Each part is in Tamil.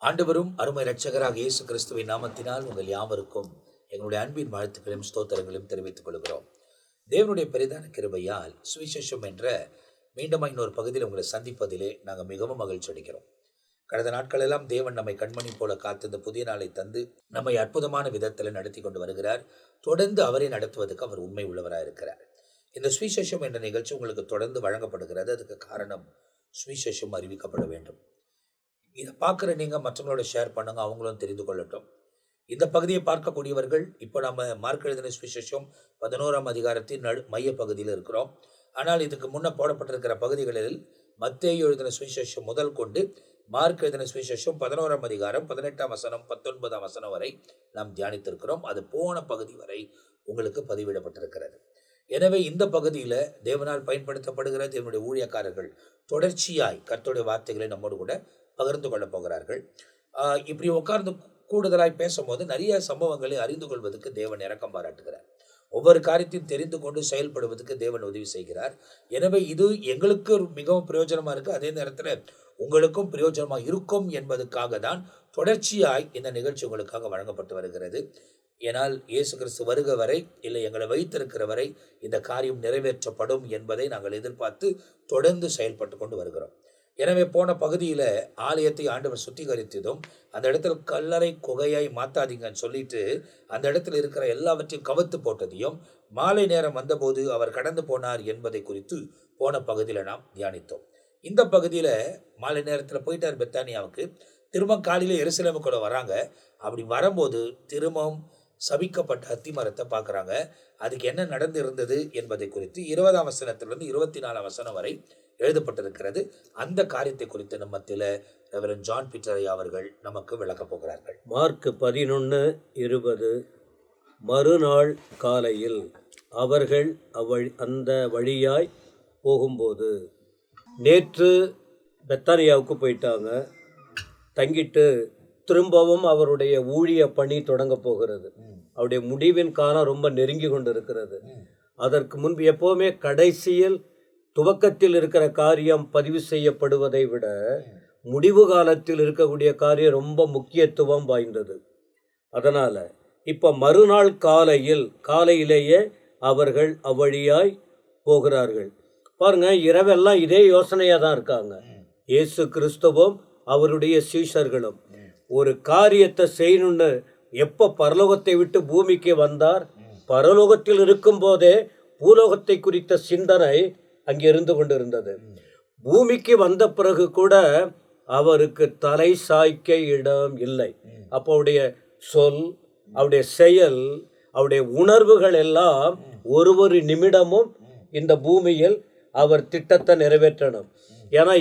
ஆண்டவரும் அருமை இரட்சகராக இயேசு கிறிஸ்துவின் நாமத்தினால் உங்கள் யாவருக்கும் எங்களுடைய அன்பின் வாழ்த்துக்களையும் ஸ்தோத்திரங்களையும் தெரிவித்துக் கொள்கிறோம். தேவனுடைய பெரிதான கிருபையால் சுவிசேஷம் என்ற மீண்டும் இன்னொரு பகுதியில் உங்களை சந்திப்பதிலே நாங்கள் மிகவும் மகிழ்ச்சி அடைகிறோம். கடந்த நாட்களெல்லாம் தேவன் நம்மை கண்மணி போல காத்து இந்த புதிய நாளை தந்து நம்மை அற்புதமான விதத்தில் நடத்தி கொண்டு வருகிறார். தொடர்ந்து அவரை நடத்துவதற்கு அவர் உண்மை உள்ளவராக இருக்கிறார். இந்த சுவிசேஷம் என்ற நிகழ்ச்சி உங்களுக்கு தொடர்ந்து வழங்கப்படுகிறது. அதுக்கு காரணம் சுவிசேஷம் அறிவிக்கப்பட வேண்டும். இதை பார்க்குற நீங்கள் மற்றவங்களோட ஷேர் பண்ணுங்கள், அவங்களும் தெரிந்து கொள்ளட்டும். இந்த பகுதியை பார்க்கக்கூடியவர்கள் இப்போ நம்ம மார்க் எழுதின சுவிசேஷம் 11ஆம் அதிகாரத்தின் மைய பகுதியில் இருக்கிறோம். ஆனால் இதுக்கு முன்னே போடப்பட்டிருக்கிற பகுதிகளில் மத்தேயு எழுதின சுவிசேஷம் முதல் கொண்டு மார்க் எழுதின சுவிசேஷம் 11ஆம் அதிகாரம் 18ஆம் வசனம் 19ஆம் வசனம் வரை நாம் தியானித்திருக்கிறோம். அது போன பகுதி வரை உங்களுக்கு பதிவிடப்பட்டிருக்கிறது. எனவே இந்த பகுதியில் தேவனால் பயன்படுத்தப்படுகிற தேவனுடைய ஊழியக்காரர்கள் தொடர்ச்சியாய் கர்த்தருடைய வார்த்தைகளை நம்மோடு கூட பகிர்ந்து கொள்ள போகிறார்கள். இப்படி உட்கார்ந்து கூடுதலாய் பேசும்போது நிறைய சம்பவங்களை அறிந்து கொள்வதற்கு தேவன் இரக்கம் பாராட்டுகிறார். ஒவ்வொரு காரியத்தையும் தெரிந்து கொண்டு செயல்படுவதற்கு தேவன் உதவி செய்கிறார். எனவே இது எங்களுக்கு மிகவும் பிரயோஜனமாக இருக்குது, அதே நேரத்தில் உங்களுக்கும் பிரயோஜனமாக இருக்கும் என்பதற்காக தான் தொடர்ச்சியாய் இந்த நிகழ்ச்சி உங்களுக்காக வழங்கப்பட்டு வருகிறது. ஏனால் இயேசு கிறிஸ்து வருக வரை இல்லை எங்களை வைத்திருக்கிற வரை இந்த காரியம் நிறைவேற்றப்படும் என்பதை நாங்கள் எதிர்பார்த்து தொடர்ந்து செயல்பட்டு கொண்டு வருகிறோம். எனவே போன பகுதியில் ஆலயத்தை ஆண்டவர் சுத்திகரித்ததும் அந்த இடத்துல கல்லறை குகையாய் மாத்தாதீங்கன்னு சொல்லிட்டு அந்த இடத்துல இருக்கிற எல்லாவற்றையும் கவுத்து போட்டதையும் மாலை நேரம் வந்தபோது அவர் கடந்து போனார் என்பதை குறித்து போன பகுதியில் நாம் தியானித்தோம். இந்த பகுதியில் மாலை நேரத்தில் போயிட்டார் பெத்தானியாவுக்கு. திரும்ப காலையில் எருசலேமுக்குள்ள வராங்க. அப்படி வரும்போது திரும்பவும் சபிக்கப்பட்ட அத்தி மரத்தை பார்க்குறாங்க. அதுக்கு என்ன நடந்து இருந்தது என்பதை குறித்து 20ஆம் வசனத்திலிருந்து 24ஆம் வசனம் வரை எழுதப்பட்டிருக்கிறது. அந்த காரியத்தை குறித்து நம்ம மத்தியில் ரெவரண்ட் ஜான் பீட்டர் அவர்கள் நமக்கு விளக்கப் போகிறார்கள். மார்க் 11:20 மறுநாள் காலையில் அவர்கள் அந்த வழியாய் போகும்போது, நேற்று பெத்தானியாவுக்கு போயிட்டாங்க, தங்கிட்டு திரும்பவும் அவருடைய ஊழிய பணி தொடங்க போகிறது. அவருடைய முடிவின் காலம் ரொம்ப நெருங்கி கொண்டு இருக்கிறது. அதற்கு முன்பு எப்போவுமே கடைசியில் துவக்கத்தில் இருக்கிற காரியம் பதிவு செய்யப்படுவதை விட முடிவு காலத்தில் இருக்கக்கூடிய காரியம் ரொம்ப முக்கியத்துவம் வாய்ந்தது. அதனால் இப்போ மறுநாள் காலையிலேயே அவர்கள் அவ்வழியாய் போகிறார்கள். பாருங்க, இரவெல்லாம் இதே யோசனையாக தான் இருக்காங்க. இயேசு கிறிஸ்துவும் அவருடைய சீஷர்களும் ஒரு காரியத்தை செய்யணும்னு எப்போ பரலோகத்தை விட்டு பூமிக்கு வந்தார், பரலோகத்தில் இருக்கும்போதே பூலோகத்தை குறித்த சிந்தனை அங்கே இருந்து கொண்டிருந்தது. பூமிக்கு வந்த பிறகு கூட அவருக்கு தலை சாய்க்க இடம் இல்லை. அப்போ அவருடைய சொல், அவருடைய செயல், அவருடைய உணர்வுகள் எல்லாம் ஒரு நிமிடமும் இந்த பூமியில் அவர் திட்டத்தை நிறைவேற்றணும். ஏன்னா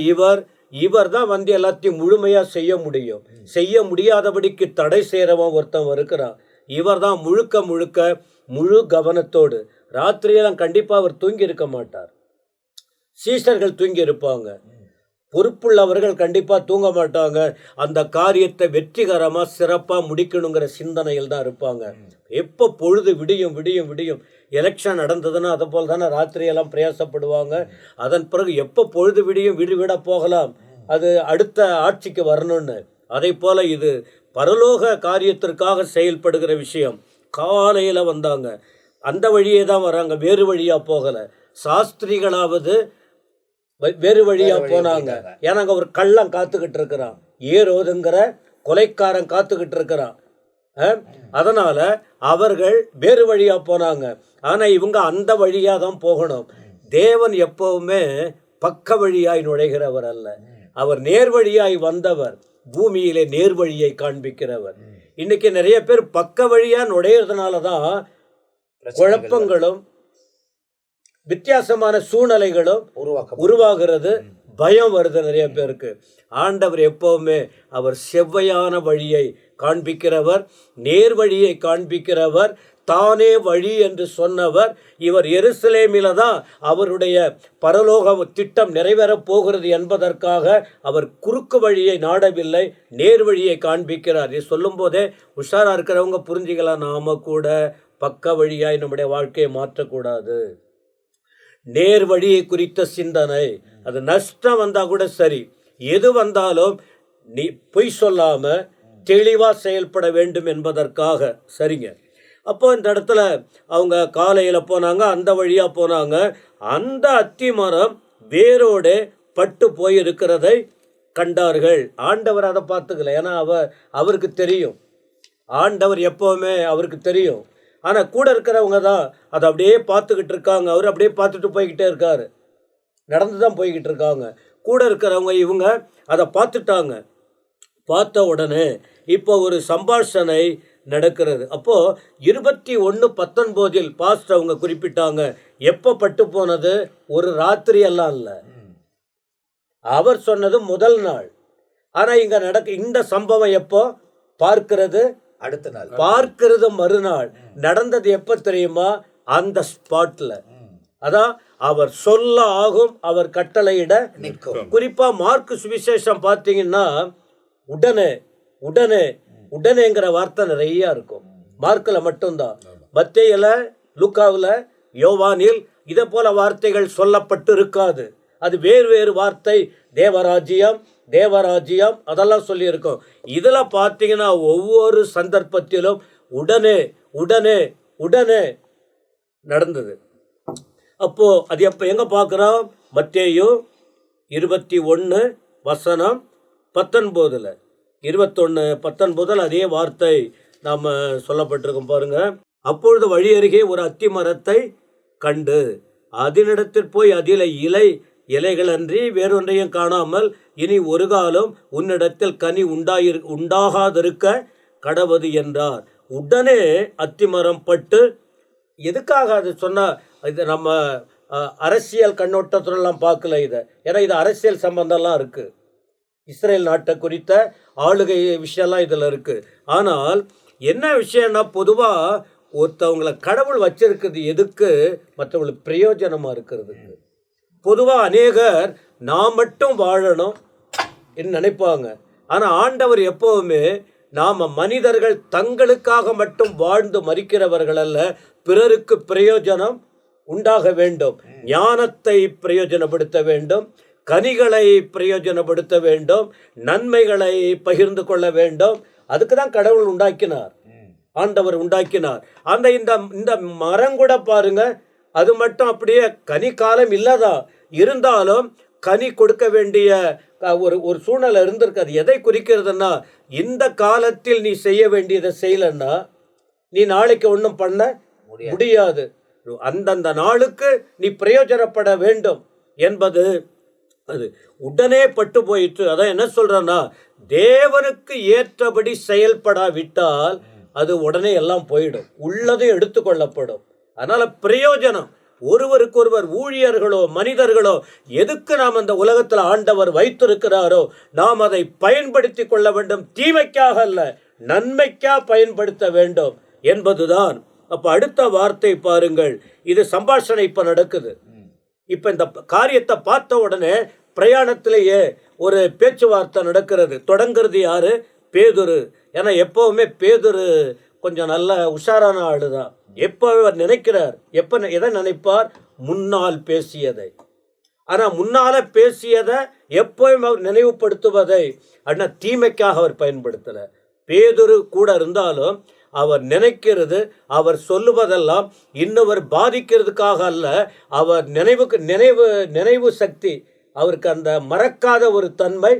இவர் தான் வந்து எல்லாத்தையும் முழுமையாக செய்ய முடியும். செய்ய முடியாதபடிக்கு தடை செய்கிறவன் ஒருத்தன் இருக்கிறான். இவர் தான் முழுக்க முழு கவனத்தோடு, ராத்திரியெல்லாம் கண்டிப்பாக அவர் தூங்கி இருக்க மாட்டார். சீஷர்கள் தூங்கி இருப்பாங்க, பொறுப்புள்ளவர்கள் கண்டிப்பாக தூங்க மாட்டாங்க. அந்த காரியத்தை வெற்றிகரமாக சிறப்பாக முடிக்கணுங்கிற சிந்தனையில் தான் இருப்பாங்க. எப்போ பொழுது விடியும் எலெக்ஷன் நடந்ததுன்னா அதை போல் தானே ராத்திரியெல்லாம் பிரயாசப்படுவாங்க. அதன் பிறகு எப்போ பொழுது விட போகலாம், அது அடுத்த ஆட்சிக்கு வரணும்னு. அதை போல் இது பரலோக காரியத்திற்காக செயல்படுகிற விஷயம். காலையில் வந்தாங்க, அந்த வழியே தான் வராங்க, வேறு வழியாக போகலை. சாஸ்திரிகளாவது வேறு வழியாக போனாங்க. ஏன்னா அங்கே ஒரு கள்ளம் காத்துக்கிட்டு இருக்கிறான், ஏரோதுங்கிற கொலைக்காரன் காத்துக்கிட்டு இருக்கிறான். அதனால் அவர்கள் வேறு வழியாக போனாங்க. ஆனால் இவங்க அந்த வழியாக தான் போகணும். தேவன் எப்பவுமே பக்க வழியாய் நுழைகிறவர் அல்ல, அவர் நேர் வழியாய் வந்தவர், பூமியிலே நேர் வழியை காண்பிக்கிறவர். இன்னைக்கு நிறைய பேர் பக்க வழியாக நுழையிறதுனால தான் குழப்பங்களும் வித்தியாசமான சூழ்நிலைகளும் உருவாகிறது, பயம் வருது நிறைய பேருக்கு. ஆண்டவர் எப்பவுமே அவர் செவ்வையான வழியை காண்பிக்கிறவர், நேர் வழியை காண்பிக்கிறவர், தானே வழி என்று சொன்னவர். இவர் எருசலேமில தான் அவருடைய பரலோக திட்டம் நிறைவேறப் போகிறது என்பதற்காக அவர் குறுக்கு வழியை நாடவில்லை, நேர் வழியை காண்பிக்கிறார். இது சொல்லும் போதே உஷாரா இருக்கிறவங்க புரிஞ்சுக்கலாம், நாம கூட பக்க வழியாய் நம்முடைய வாழ்க்கையை மாற்றக்கூடாது. நேர் வழியை குறித்த சிந்தனை, அது நஷ்டம் வந்தால் கூட சரி, எது வந்தாலும் நீ பொய் சொல்லாம தெளிவா செயல்பட வேண்டும் என்பதற்காக. சரிங்க. அப்போ இந்த இடத்துல அவங்க காலையில போனாங்க, அந்த வழியா போனாங்க. அந்த அத்தி மரம் வேரோடு பட்டு போய் இருக்கிறதை கண்டார்கள். ஆண்டவர் அதை பார்த்துக்கல. ஏன்னா அவருக்கு தெரியும். ஆண்டவர் எப்போவுமே அவருக்கு தெரியும். ஆனால் கூட இருக்கிறவங்க தான் அதை அப்படியே பார்த்துக்கிட்டு இருக்காங்க. அவர் அப்படியே பார்த்துட்டு போய்கிட்டே இருக்காரு. நடந்து தான் போய்கிட்டு இருக்காங்க. கூட இருக்கிறவங்க இவங்க அதை பார்த்துட்டாங்க. பார்த்த உடனே இப்போ ஒரு சம்பாஷணை நடக்கிறது. அப்போது 21:19 பாஸ்டர் அவங்க குறிப்பிட்டாங்க. எப்போ பட்டு போனது? ஒரு ராத்திரி எல்லாம் இல்லை, அவர் சொன்னது முதல் நாள். ஆனால் இங்கே இந்த சம்பவம் எப்போ பார்க்கிறது? அடுத்த நாள். பார்க்கிறது மறுநாள். நடந்தது எப்போ தெரியுமா? அந்த ஸ்பாட்ல. அதான் அவர் சொல்ல ஆகும், அவர் கட்டளையிட நிற்கும். குறிப்பா மார்க்கு சுவிசேஷம் பார்த்தீங்கன்னா உடனே உடனே உடனேங்கிற வார்த்தை நிறைய இருக்கும். மார்க்கில் மட்டும்தான். மத்தேயுல, லூக்காவில், யோவானில் இதை போல வார்த்தைகள் சொல்லப்பட்டு இருக்காது. அது வேறு வேறு வார்த்தை. தேவராஜ்யம் தேவராஜ்யம் அதெல்லாம் சொல்லியிருக்கோம். இதில் பார்த்தீங்கன்னா ஒவ்வொரு சந்தர்ப்பத்திலும் உடனே உடனே உடனே நடந்தது. அப்போ அது எப்போ எங்கே பார்க்குறோம்? மத்தேயு 21:19 21:19 அதே வார்த்தை நாம் சொல்லப்பட்டிருக்கோம் பாருங்க. அப்பொழுது வழி அருகே ஒரு அத்தி மரத்தை கண்டு அதனிடத்தில் போய் அதில் இலைகள் அன்றி வேறொன்றையும் காணாமல் இனி ஒரு காலம் உன்னிடத்தில் கனி உண்டாகாதிருக்க கடவது என்றார். உடனே அத்திமரம் பட்டு. எதுக்காக அது சொன்னால், இது நம்ம அரசியல் கண்ணோட்டத்துலலாம் பார்க்கல இதை. ஏன்னா இது அரசியல் சம்பந்தம்லாம் இருக்குது. இஸ்ரேல் நாட்டை குறித்த ஆளுகை விஷயம்லாம் இதில் இருக்குது. ஆனால் என்ன விஷயம்னா, பொதுவாக ஒருத்தவங்களை கடவுள் வச்சிருக்குது எதுக்கு? மற்றவங்களுக்கு பிரயோஜனமாக இருக்கிறதுக்கு. பொதுவாக அநேகர் நான் மட்டும் வாழணும் என்று நினைப்பாங்க. ஆனால் ஆண்டவர் எப்போவுமே நாம் மனிதர்கள் தங்களுக்காக மட்டும் வாழ்ந்து மறிக்கிறவர்கள் அல்ல, பிறருக்கு பிரயோஜனம் உண்டாக வேண்டும், ஞானத்தை பிரயோஜனப்படுத்த வேண்டும், கனிகளை பிரயோஜனப்படுத்த வேண்டும், நன்மைகளை பகிர்ந்து கொள்ள வேண்டும். அதுக்கு தான் கடவுள் உண்டாக்கினார், ஆண்டவர் உண்டாக்கினார். அந்த இந்த மரம் கூட பாருங்க, அது மட்டும் அப்படியே கனி காலம் இல்லதா இருந்தாலும் கனி கொடுக்க வேண்டிய ஒரு சூழ்நிலை இருந்திருக்காது. எதை குறிக்கிறதுனா, இந்த காலத்தில் நீ செய்ய வேண்டியதை செய்யலன்னா நீ நாளைக்கு ஒன்றும் பண்ண முடியாது. அந்தந்த நாளுக்கு நீ பிரயோஜனப்பட வேண்டும் என்பது அது. உடனே பட்டு போயிட்டு. அதான் என்ன சொல்றேன்னா, தேவனுக்கு ஏற்றபடி செயல்படாவிட்டால் அது உடனே எல்லாம் போயிடும், உள்ளதும் எடுத்துக்கொள்ளப்படும். அதனால பிரயோஜனம் ஒருவருக்கொருவர், ஊழியர்களோ மனிதர்களோ, எதுக்கு நாம் அந்த உலகத்தில் ஆண்டவர் வைத்திருக்கிறாரோ நாம் அதை பயன்படுத்தி கொள்ள வேண்டும். தீமைக்காக அல்ல, நன்மைக்காக பயன்படுத்த வேண்டும் என்பதுதான். அப்போ அடுத்த வார்த்தை பாருங்கள். இது சம்பாஷணை இப்போ நடக்குது. இப்போ இந்த காரியத்தை பார்த்த உடனே பிரயாணத்திலேயே ஒரு பேச்சுவார்த்தை நடக்கிறது. தொடங்கிறது யாரு? பேதுரு. ஏன்னா எப்போவுமே பேதுரு கொஞ்சம் நல்ல உஷாரான ஆளு தான். எப்போ நினைக்கிறார், எதை நினைப்பார்? முன்னால் பேசியதை. ஆனால் முன்னால் பேசியதை எப்போவும் அவர் நினைவுபடுத்துவதை ஆனால் தீமைக்காக அவர் பயன்படுத்தலை. பேதுரு கூட இருந்தாலும் அவர் நினைக்கிறது, அவர் சொல்லுவதெல்லாம் இன்னொரு பாதிக்கிறதுக்காக அல்ல. அவர் நினைவு சக்தி, அவருக்கு அந்த மறக்காத ஒரு தன்மை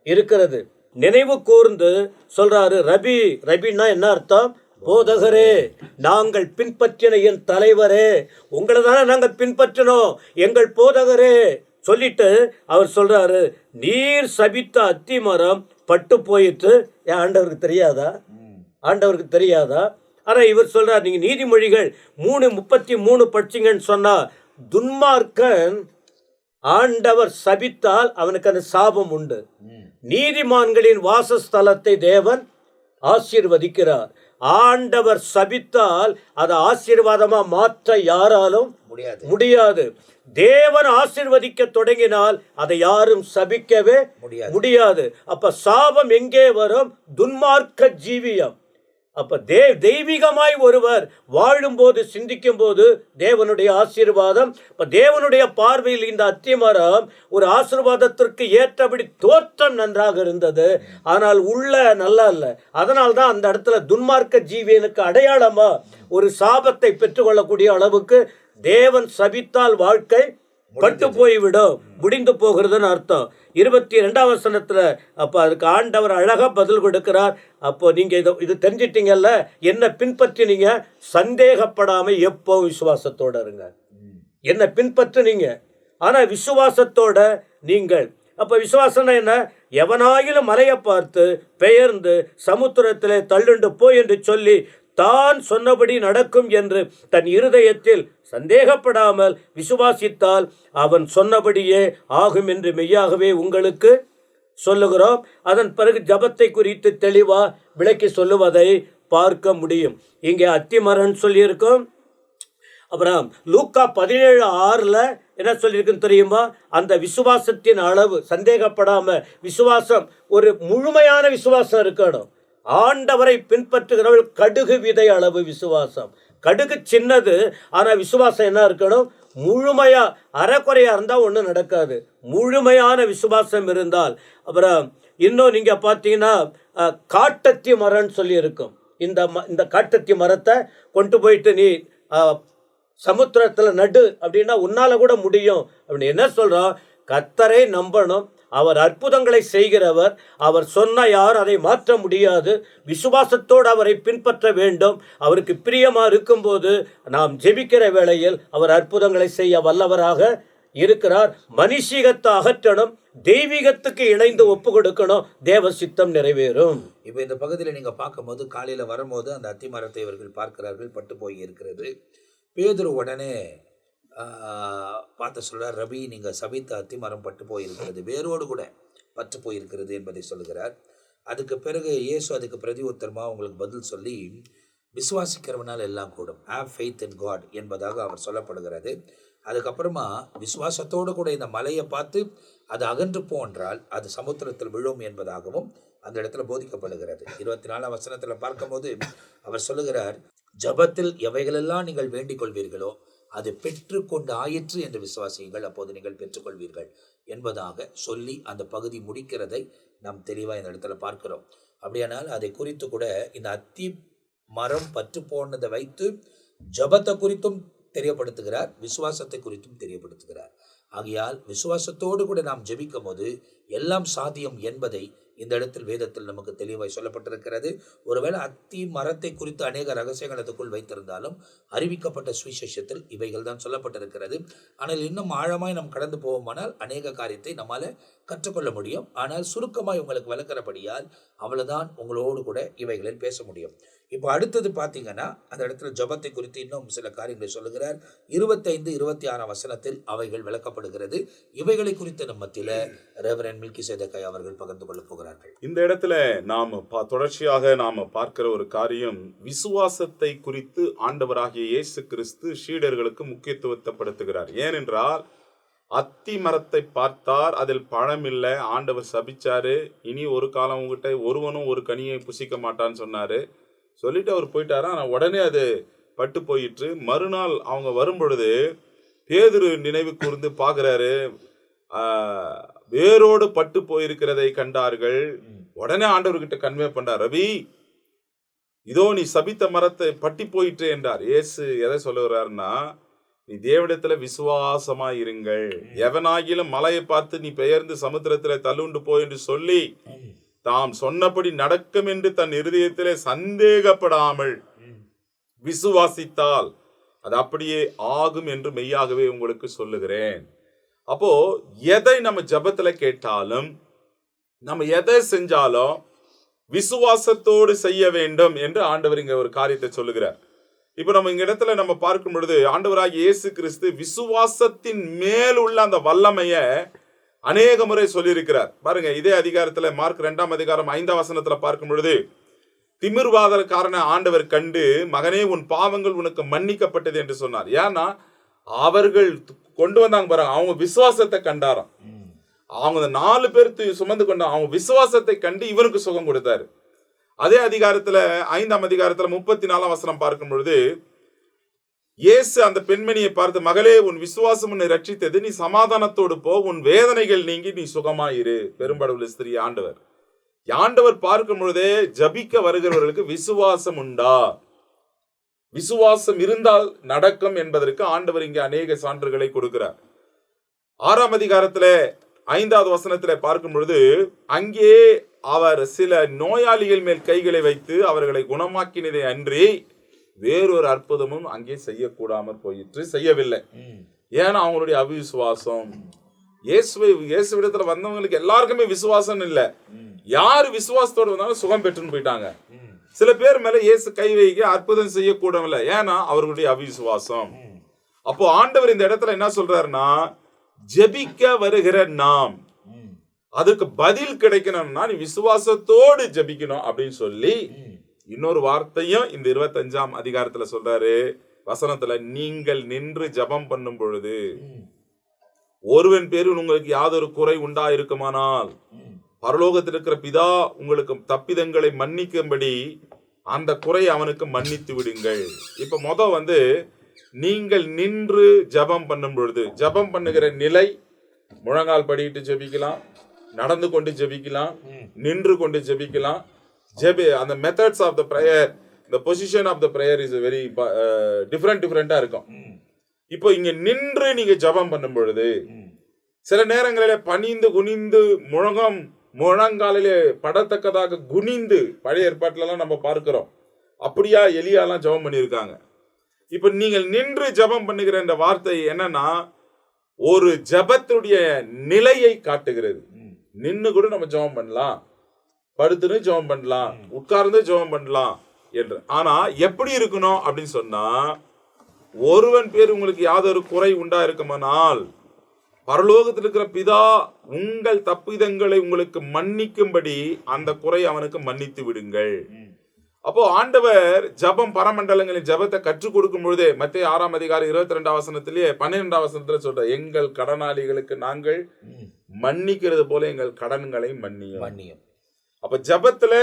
இருக்கிறது. நினைவு கூர்ந்து சொல்றாரு. ரபின்னா என்ன அர்த்தம்? போதகரே, நாங்கள் பின்பற்றின என் தலைவரே, உங்களை தானே நாங்கள் பின்பற்றினோம், எங்கள் போதகரே சொல்லிட்டு அவர் சொல்றாரு, நீர் சபித்த அத்தி மரம் பட்டு போயிட்டு. ஆண்டவருக்கு தெரியாதா? ஆண்டவருக்கு தெரியாதா? ஆனால் இவர் சொல்றார், நீங்க நீதிமொழிகள் 3:33 படிச்சிங்கன்னு சொன்னா, துன்மார்க்கன் ஆண்டவர் சபித்தால் அவனுக்கு அந்த சாபம் உண்டு, நீதிமான்களின் வாசஸ்தலத்தை தேவன் ஆசீர்வதிக்கிறார். ஆண்டவர் சபித்தால் அதை ஆசீர்வாதமா மாற்ற யாராலும் முடியாது. தேவன் ஆசீர்வதிக்க தொடங்கினால் அதை யாரும் சபிக்கவே முடியாது. அப்ப சாபம் எங்கே வரும்? துன்மார்க்க ஜீவியம். அப்ப தெய்வீகமாய் ஒருவர் வாழும்போது சிந்திக்கும் போது தேவனுடைய ஆசீர்வாதம். இப்ப தேவனுடைய பார்வையில் இந்த அத்திமரம் ஒரு ஆசீர்வாதத்திற்கு ஏற்றபடி தோற்றம் நன்றாக இருந்தது, ஆனால் உள்ள நல்லா இல்லை. அதனால்தான் அந்த இடத்துல துன்மார்க்க ஜீவியனுக்கு அடையாளமா ஒரு சாபத்தை பெற்றுக்கொள்ளக்கூடிய அளவுக்கு தேவன் சபித்தால் வாழ்க்கை பட்டு போய்விடும், முடிந்து போகிறதுன்னு அர்த்தம். 22ஆம் வசனத்துல அப்ப அதுக்கு ஆண்டவர் அழகா பதில் கொடுக்கிறார். அப்போ நீங்க இது தெரிஞ்சிட்டீங்கல்ல, என்ன பின்பற்றினீங்க, சந்தேகப்படாம எப்போ விசுவாசத்தோட இருங்க. என்ன பின்பற்றுனீங்க, ஆனா விசுவாசத்தோட நீங்கள். அப்ப விசுவாசம்னா என்ன? எவனாயிலும் மலையை பார்த்து பெயர்ந்து சமுத்திரத்திலே தள்ளுண்டு போய் என்று சொல்லி தான் சொன்னபடி நடக்கும் என்று தன் இருதயத்தில் சந்தேகப்படாமல் விசுவாசித்தால் அவன் சொன்னபடியே ஆகும் என்று மெய்யாகவே உங்களுக்கு சொல்லுகிறோம். அதன் பிறகு ஜபத்தை குறித்து தெளிவா விளக்கி சொல்லுவதை பார்க்க முடியும். இங்கே அத்திமரன் சொல்லியிருக்கோம். அப்புறம் லூக்கா 17:6 என்ன சொல்லியிருக்குன்னு தெரியுமா? அந்த விசுவாசத்தின் அளவு, சந்தேகப்படாம விசுவாசம், ஒரு முழுமையான விசுவாசம் இருக்கணும். ஆண்டவரை பின்பற்றுகிறவள் கடுகு விதை அளவு விசுவாசம். கடுகு சின்னது, ஆனா விசுவாசம் என்ன இருக்கணும்? முழுமையா. அறக்குறையா இருந்தா ஒன்றும் நடக்காது. முழுமையான விசுவாசம் இருந்தால். அப்புறம் இன்னும் நீங்க பார்த்தீங்கன்னா காட்டத்தி மரம்னு சொல்லி இருக்கும். இந்த காட்டத்தி மரத்தை கொண்டு போயிட்டு நீ சமுத்திரத்துல நடு அப்படின்னா உன்னால கூட முடியும் அப்படின்னு என்ன சொல்றோம்? கர்த்தரை நம்பணும். அவர் அற்புதங்களை செய்கிறவர். அவர் சொன்ன யாரும் அதை மாற்ற முடியாது. விசுவாசத்தோடு அவரை பின்பற்ற வேண்டும். அவருக்கு பிரியமா இருக்கும்போது நாம் ஜெபிக்கிற வேளையில் அவர் அற்புதங்களை செய்ய வல்லவராக இருக்கிறார். மனுஷீகத்தை அகற்றணும், தெய்வீகத்துக்கு இணைந்து ஒப்பு கொடுக்கணும், தேவ சித்தம் நிறைவேறும். இப்போ இந்த பகுதியில் நீங்க பார்க்கும்போது காலையில வரும்போது அந்த அத்திமரத்தை இவர்கள் பார்க்கிறார்கள், பட்டு போய் இருக்கிறது. பேதுரு உடனே பார்த்து சொல்கிறார், ரபி நீங்கள் சபித்த அத்திமரம் பட்டு போயிருக்கிறது, வேரோடு கூட பட்டு போயிருக்கிறது என்பதை சொல்லுகிறார். அதுக்கு பிறகு இயேசு அதுக்கு பிரதி உத்தரமாக உங்களுக்கு பதில் சொல்லி, விசுவாசிக்கிறவனால் எல்லாம் கூடும், ஹேவ் ஃபெய்த் இன் காட் என்பதாக அவர் சொல்லப்படுகிறது. அதுக்கப்புறமா விசுவாசத்தோடு கூட இந்த மலையை பார்த்து அது அகன்று போன்றால் அது சமுத்திரத்தில் விழும் என்பதாகவும் அந்த இடத்துல போதிக்கப்படுகிறது. 24ஆம் வசனத்தில் பார்க்கும்போது அவர் சொல்லுகிறார், ஜபத்தில் எவைகளெல்லாம் நீங்கள் வேண்டிக் கொள்வீர்களோ அது பெற்றுக்கொண்டு ஆயிற்று என்று விசுவாசியுங்கள், அப்போது நீங்கள் பெற்றுக்கொள்வீர்கள் என்பதாக சொல்லி அந்த பகுதி முடிக்கிறதை நாம் தெளிவாக இந்த இடத்துல பார்க்கிறோம். அப்படியானால் அதை குறித்து கூட இந்த அத்தி மரம் பற்று போனதை வைத்து ஜபத்தை குறித்தும் தெரியப்படுத்துகிறார், விசுவாசத்தை குறித்தும் தெரியப்படுத்துகிறார். ஆகையால் விசுவாசத்தோடு கூட நாம் ஜெபிக்கும் போது எல்லாம் சாத்தியம் என்பதை இந்த இடத்தில் வேதத்தில் நமக்கு தெளிவாய் சொல்லப்பட்டிருக்கிறது. ஒருவேளை அத்தி மரத்தை குறித்து அநேக ரகசியங்கள் அதுக்குள் வைத்திருந்தாலும் அறிவிக்கப்பட்ட சுவிசேஷத்தில் இவைகள் தான் சொல்லப்பட்டிருக்கிறது. ஆனால் இன்னும் ஆழமாய் நாம் கடந்து போவோமானால் அநேக காரியத்தை நம்மால் கற்றுக்கொள்ள முடியும். ஆனால் சுருக்கமாய் உங்களுக்கு விளக்கிறபடியால் அவ்வளவுதான் உங்களோடு கூட இவைகளில் பேச முடியும். இப்போ அடுத்தது பார்த்தீங்கன்னா அந்த இடத்துல ஜபத்தை குறித்து இன்னும் சில காரியங்களை சொல்லுகிறார். 25-26 வசனத்தில் அவைகள் விளக்கப்படுகிறது. இவைகளை குறித்து நம்ம மத்தியில் ரெவரண்ட் மில்கிசேதேக் அவர்கள் பகிர்ந்து கொள்ள போகிறார்கள். இந்த இடத்துல தொடர்ச்சியாக நாம பார்க்கிற ஒரு காரியம், விசுவாசத்தை குறித்து ஆண்டவராகிய இயேசு கிறிஸ்து சீடர்களுக்கு முக்கியத்துவப்படுத்துகிறார். ஏனென்றால் அத்தி மரத்தை பார்த்தார், அதில் பழம் இல்லை, ஆண்டவர் சபிச்சாரு, இனி ஒரு காலம் உங்ககிட்ட ஒருவனும் ஒரு கனியை புசிக்க மாட்டான்னு சொன்னாரு. சொல்லிட்டு அவர் போயிட்டாரா. ஆனால் உடனே அது பட்டு போயிட்டு மறுநாள் அவங்க வரும் பொழுது பேதுரு நினைவு கூர்ந்து பார்க்குறாரு, வேரோடு பட்டு போயிருக்கிறதை கண்டார்கள். உடனே ஆண்டவர்கிட்ட கன்வே பண்றார், ரவி இதோ நீ சபித்த மரத்தை பட்டி போயிட்டு என்றார். இயேசு எதை சொல்லுகிறாருன்னா, நீ தேவனிடத்துல விசுவாசமா இருங்கள், எவனாகிலும் மலையை பார்த்து நீ பெயர்ந்து சமுத்திரத்துல தள்ளுண்டு போய் என்று சொல்லி தாம் சொன்னபடி நடக்கும் என்று தன் இருதயத்திலே சந்தேகப்படாமல் விசுவாசித்தால் அது அப்படியே ஆகும் என்று மெய்யாகவே உங்களுக்கு சொல்லுகிறேன். அப்போ எதை நம்ம ஜபத்துல கேட்டாலும், நம்ம எதை செஞ்சாலும் விசுவாசத்தோடு செய்ய வேண்டும் என்று ஆண்டவர் இங்க ஒரு காரியத்தை சொல்லுகிறார். இப்ப நம்ம இங்க இடத்துல நம்ம பார்க்கும் பொழுது ஆண்டவராகிய இயேசு கிறிஸ்து விசுவாசத்தின் மேல் உள்ள அந்த வல்லமைய அநேக முறை சொல்லியிருக்கிறார். பாருங்க, இதே அதிகாரத்துல மார்க் 2ஆம் அதிகாரம் 5ஆம் வசனத்துல பார்க்கும் பொழுது, திமிர்வாதக்காரனை ஆண்டவர் கண்டு, மகனே உன் பாவங்கள் உனக்கு மன்னிக்கப்பட்டது என்று சொன்னார். ஏன்னா அவர்கள் கொண்டு வந்தாங்க பாருங்க, அவங்க விசுவாசத்தை கண்டாராம். அவங்க 4 பேர் சுமந்து கொண்டாங்க, அவங்க விசுவாசத்தை கண்டு இவனுக்கு சுகம் கொடுத்தாரு. அதே அதிகாரத்துல 5ஆம் அதிகாரத்துல 34ஆம் வசனம் பார்க்கும் பொழுது இயேசு அந்த பெண்மணியை பார்த்து, மகளே, உன் விசுவாசம் உன்னை ரட்சித்தது, நீ சமாதானத்தோடு போ, உன் வேதனைகள் நீங்கி நீ சுகமாயிரு. பெரும்படவுள்ள ஸ்திரீ ஆண்டவர் பார்க்கும் பொழுதே ஜபிக்க வருகிறவர்களுக்கு விசுவாசம் உண்டா, விசுவாசம் இருந்தால் நடக்கும் என்பதற்கு ஆண்டவர் இங்கே அநேக சான்றுகளை கொடுக்கிறார். 6ஆம் அதிகாரத்துல 5வது வசனத்துல பார்க்கும் பொழுது அங்கே அவர் சில நோயாளிகள் மேல் கைகளை வைத்து அவர்களை குணமாக்கினதை அன்றி வேறொரு அற்புதமும் அங்கே செய்யக்கூடாமல் போயிற்று, செய்யவில்லை. ஏன்னா அவங்களுடைய அவிசுவாசம். இயேசுவிடத்துல வந்தவங்களுக்கு எல்லாருக்குமே விசுவாசம் இல்லை. யாரு விசுவாசத்தோடு வந்தாலும் சுகம் பெற்றுன்னு போயிட்டாங்க. சில பேர் மேல இயேசு கை வைக்க அற்புதம் செய்யக்கூடவில்லை, ஏன்னா அவர்களுடைய அவிசுவாசம். அப்போ ஆண்டவர் இந்த இடத்துல என்ன சொல்றாருன்னா, ஜெபிக்க வருகிற நாம் அதுக்கு பதில் கிடைக்கணும்னா நீ விசுவாசத்தோடு ஜெபிக்கணும் அப்படின்னு சொல்லி இன்னொரு வார்த்தையும் இந்த 25ஆம் அதிகாரத்துல சொல்றாரு வசனத்துல, நீங்கள் நின்று ஜெபம் பண்ணும் பொழுது ஒருவன் பேரில் உங்களுக்கு யாதொரு குறை உண்டா இருக்குமானால் பரலோகத்தில் இருக்கிற பிதா உங்களுக்கு தப்பிதங்களை மன்னிக்கும்படி அந்த குறை அவனுக்கு மன்னித்து விடுங்கள். இப்ப நீங்கள் நின்று ஜெபம் பண்ணும் பொழுது, ஜெபம் பண்ணுகிற நிலை முழங்கால் படிட்டு ஜெபிக்கலாம், நடந்து கொண்டு ஜெபிக்கலாம், நின்று கொண்டு ஜெபிக்கலாம். அந்த methods of the prayer, the position of the prayer is very டிஃபரெண்டா இருக்கும். இப்போ இங்க நின்று நீங்க ஜெபம் பண்ணும் பொழுது சில நேரங்களிலே பணிந்து குனிந்து முழங்காலிலே படத்தக்கதாக குனிந்து பழைய ஏற்பாட்டுல எல்லாம் நம்ம பார்க்கிறோம். அப்படியா எலியாலாம் ஜெபம் பண்ணியிருக்காங்க. இப்ப நீங்கள் நின்று ஜெபம் பண்ணுகிற இந்த வார்த்தை என்னன்னா, ஒரு ஜெபத்துடைய நிலையை காட்டுகிறது. நின்னு கூட நம்ம ஜெபம் பண்ணலாம், படுத்துன்னு ஜெபம் பண்ணலாம், உட்கார்ந்து ஜெபம் பண்ணலாம் என்று. ஆனா எப்படி இருக்கணும் அப்படின்னு சொன்னா, ஒருவன் பேர் உங்களுக்கு யாதொரு குறை உண்டா இருக்குமானால் பரலோகத்தில் இருக்கிற பிதா உங்கள் தப்பிதங்களை உங்களுக்கு மன்னிக்கும்படி அந்த குறை அவனுக்கு மன்னித்து விடுங்கள். அப்போ ஆண்டவர் ஜபம் பரமண்டலங்களின் ஜபத்தை கற்றுக் கொடுக்கும் பொழுதே மத்தேயு 6ஆம் அதிகாரம் 22ஆம் வசனத்திலேயே 12ஆம் வசனத்துல சொல்ற, எங்கள் கடனாளிகளுக்கு நாங்கள் மன்னிக்கிறது போல எங்கள் கடன்களை மன்னியும். அப்ப ஜபத்துல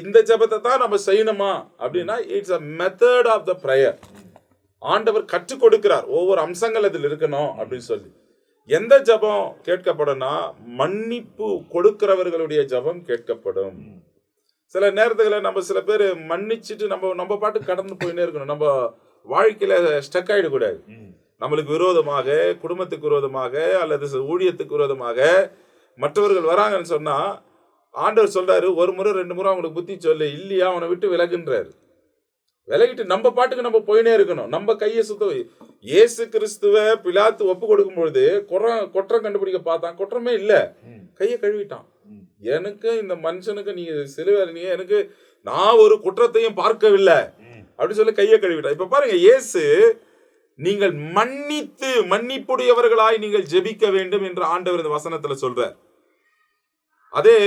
இந்த ஜபத்தை தான் நம்ம செய்யணுமா அப்படின்னா, it's a method of the prayer. ஆண்டவர் கற்றுக் கொடுக்கிறார், ஒவ்வொரு அம்சங்கள் அதில் இருக்கணும் அப்படின்னு சொல்லி. எந்த ஜபம் கேட்கப்படும்னா, மன்னிப்பு கொடுக்கிறவர்களுடைய ஜபம் கேட்கப்படும். சில நேரத்துல நம்ம சில பேர் மன்னிச்சுட்டு நம்ம பாட்டு கடந்து போயினே இருக்கணும். நம்ம வாழ்க்கையில ஸ்டக் ஆயிடக்கூடாது. நம்மளுக்கு விரோதமாக, குடும்பத்துக்கு விரோதமாக அல்லது ஊழியத்துக்கு விரோதமாக மற்றவர்கள் வராங்கன்னு சொன்னா, ஆண்டவர் சொல்றாரு, ஒரு முறை 2 முறை அவங்களுக்கு புத்தி சொல்லு, இல்லையா அவனை விட்டு விலகுன்றாரு. விலகிட்டு நம்ம பாட்டுக்கு நம்ம போயினே இருக்கணும். நம்ம கையை சுத்த. இயேசு கிறிஸ்துவ பிலாத்து ஒப்பு கொடுக்கும் பொழுது குற்றம் கண்டுபிடிக்க பார்த்தான், குற்றமே இல்ல, கையை கழுவிட்டான். எனக்கு இந்த மனுஷனுக்கு நீங்க சிலுவையில எனக்கு நான் ஒரு குற்றத்தையும் பார்க்கவில்லை அப்படின்னு சொல்லி கையை கழுவிட்டான். இப்ப பாருங்க, இயேசு நீங்கள் மன்னிப்புடையவர்களாய் நீங்கள் ஜெபிக்க வேண்டும் என்று ஆண்டவர் இந்த வசனத்துல சொல்றார். அதே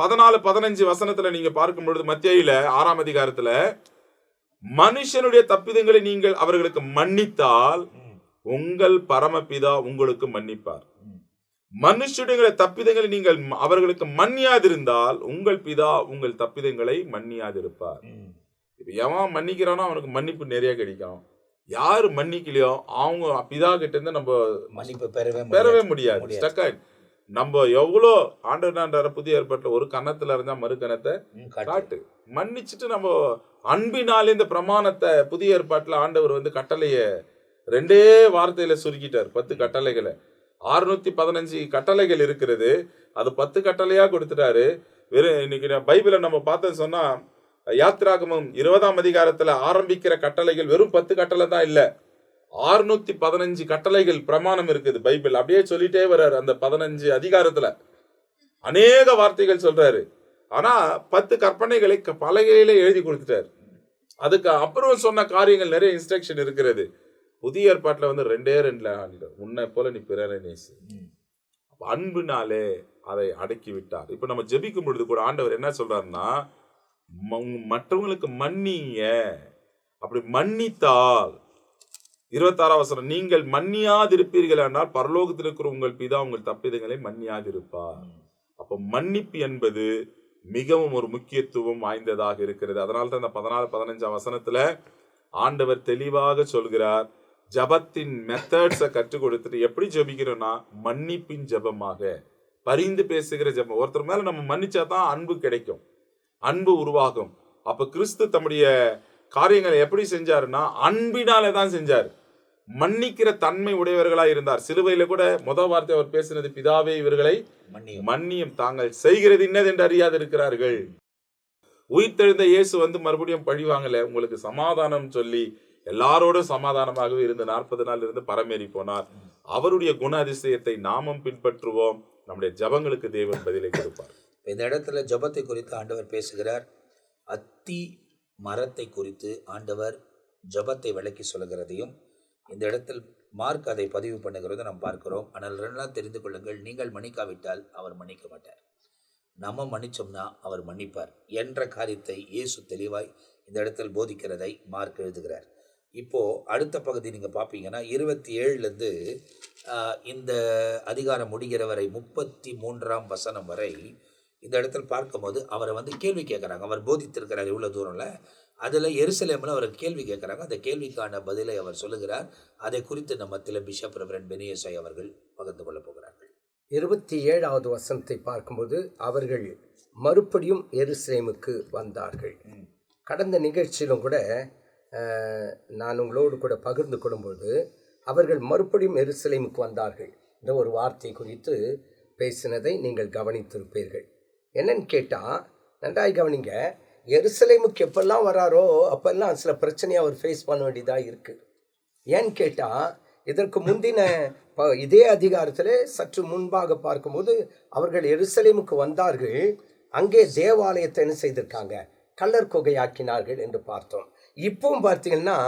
14-15 வசனத்துல நீங்க பார்க்கும் பொழுது மத்தேயுல 6ஆம் அதிகாரத்துல, மனுஷனுடைய தப்பிதங்களை நீங்கள் அவர்களுக்கு மன்னித்தால் உங்கள் பரமபிதா உங்களுக்கு மன்னிப்பார். மனுஷனுடைய தப்பிதங்களை நீங்கள் அவர்களுக்கு மன்னியாதிருந்தால் உங்கள் பிதா உங்கள் தப்பிதங்களை மன்னியாதிருப்பார். இப்ப எவன் மன்னிக்கிறானோ அவனுக்கு மன்னிப்பு நிறைய கிடைக்கும். யாரு மன்னிக்கலையோ அவங்க பிதா கிட்ட இருந்து நம்ம மன்னிப்பு பெறவே முடியாது. நம்ம எவ்வளோ ஆண்டவர் புதிய ஏற்பாட்டுல ஒரு கன்னத்துல இருந்தா மறு கணத்தை காட்டு மன்னிச்சுட்டு நம்ம அன்பினாலே இந்த பிரமாணத்தை புதிய ஏற்பாட்டுல ஆண்டவர் கட்டளைய 2 வார்த்தையில சுருக்கிட்டார். 10 கட்டளைகளை, 615 கட்டளைகள் இருக்கிறது, அது 10 கட்டளையா கொடுத்துட்டாரு. வெறும் இன்னைக்கு பைபிளை நம்ம பார்த்தோம் சொன்னா, யாத்திராகமம் 20ஆம் அதிகாரத்துல ஆரம்பிக்கிற கட்டளைகள் வெறும் 10 கட்டளை தான் இல்ல, 615 கட்டளைகள் பிரமாணம் இருக்குது பைபிள். அப்படியே சொல்லிட்டே வர்றாரு. அந்த 15 அதிகாரத்துல அநேக வார்த்தைகள் சொல்றாரு. ஆனா 10 கற்பனைகளை பலகையில எழுதி கொடுத்துட்டாரு. அதுக்கு அப்புறம் சொன்ன காரியங்கள் நிறைய இன்ஸ்ட்ரக்ஷன் இருக்கிறது. புதிய ஏற்பாட்டுல 2 உன்னை போல நீ பிறரை நேசி. அன்புனாலே அதை அடக்கி விட்டார். இப்ப நம்ம ஜெபிக்கும் பொழுது கூட ஆண்டவர் என்ன சொல்றாருன்னா, மற்றவங்களுக்கு மன்னிங்க. அப்படி மன்னித்தால் 26ஆம் வசனம், நீங்கள் மன்னியாதிருப்பீர்கள் என்றால் பரலோகத்தில் இருக்கிற உங்கள் பிதா உங்கள் தப்பிதங்களை மன்னியாதிருப்பார். அப்ப மன்னிப்பு என்பது மிகவும் ஒரு முக்கியத்துவம் வாய்ந்ததாக இருக்கிறது. அதனால தான் இந்த 14-15 வசனத்துல ஆண்டவர் தெளிவாக சொல்கிறார், ஜபத்தின் மெத்தட்ஸை கற்றுக் கொடுத்துட்டு எப்படி ஜபிக்கிறோம்னா மன்னிப்பின் ஜபமாக, பரிந்து பேசுகிற ஜபம். ஒருத்தர் மேல நம்ம மன்னிச்சாதான் அன்பு கிடைக்கும், அன்பு உருவாகும். அப்ப கிறிஸ்து தம்முடைய காரியங்களை எப்படி செஞ்சாருன்னா அன்பினாலே தான் செஞ்சார். மன்னிக்கிற தன்மை உடையவர்களா இருந்தார். சிலுவையில கூட முதல் வார்த்தை அவர் பேசினது, பிதாவே இவர்களை மன்னியும், தாங்கள் செய்கிறது இன்னது என்று அறியாது இருக்கிறார்கள். உயிர்த்தெழுந்த இயேசு மறுபடியும் பழி வாங்கல, உங்களுக்கு சமாதானம் சொல்லி எல்லாரோடும் சமாதானமாகவே இருந்து 40 நாள் இருந்து பரமேறி போனார். அவருடைய குண அதிசயத்தை நாமும் பின்பற்றுவோம். நம்முடைய ஜபங்களுக்கு தேவன் பதிலை கொடுப்பார். இந்த இடத்துல ஜபத்தை குறித்து ஆண்டவர் பேசுகிறார். அத்தி மரத்தை குறித்து ஆண்டவர் ஜபத்தை விளக்கி சொல்லுகிறதையும் இந்த இடத்தில் மார்க் அதை பதிவு பண்ணுகிறத நாம் பார்க்கிறோம். ஆனால் ரெண்டாம் தெரிந்து கொள்ளுங்கள், நீங்கள் மன்னிக்காவிட்டால் அவர் மன்னிக்க மாட்டார், நம்ம மன்னிச்சோம்னா அவர் மன்னிப்பார் என்ற காரியத்தை இயேசு தெளிவாய் இந்த இடத்தில் போதிக்கிறதை மார்க் எழுதுகிறார். இப்போது அடுத்த பகுதி நீங்கள் பார்ப்பீங்கன்னா 27லேருந்து இந்த அதிகாரம் முடிகிற வரை 33ஆம் வசனம் வரை இந்த இடத்தில் பார்க்கும்போது அவரை கேள்வி கேட்குறாங்க. அவர் போதித்திருக்கிறார் இவ்வளோ தூரம்ல, அதில் எருசலேமில் அவர் கேள்வி கேட்குறாங்க. அந்த கேள்விக்கான பதிலை அவர் சொல்லுகிறார். அதை குறித்து நம்ம மத்தியில் பிஷப் ரெவரண்ட் பெனியேசை அவர்கள் பகிர்ந்து கொள்ளப் போகிறார்கள். 27வது வசனத்தை பார்க்கும்போது அவர்கள் மறுபடியும் எருசலேமுக்கு வந்தார்கள். கடந்த நிகழ்ச்சியிலும் கூட நான் உங்களோடு கூட பகிர்ந்து கொள்ளும்போது அவர்கள் மறுபடியும் எருசலேமுக்கு வந்தார்கள் என்ற ஒரு வார்த்தை குறித்து பேசினதை நீங்கள் கவனித்திருப்பீர்கள். என்னன்னு கேட்டால், நன்றாய் கவனிங்க, எருசலேமுக்கு எப்பெல்லாம் வராரோ அப்பெல்லாம் சில பிரச்சனையை அவர் ஃபேஸ் பண்ண வேண்டியதாக இருக்குது. ஏன்னு கேட்டால், இதற்கு முந்தின இதே அதிகாரத்தில் சற்று முன்பாக பார்க்கும்போது அவர்கள் எருசலேமுக்கு வந்தார்கள், அங்கே தேவாலயத்தை என்ன செய்திருக்காங்க, கல்லர் குகையாக்கினார்கள் என்று பார்த்தோம். இப்பவும் பார்த்தீங்கன்னா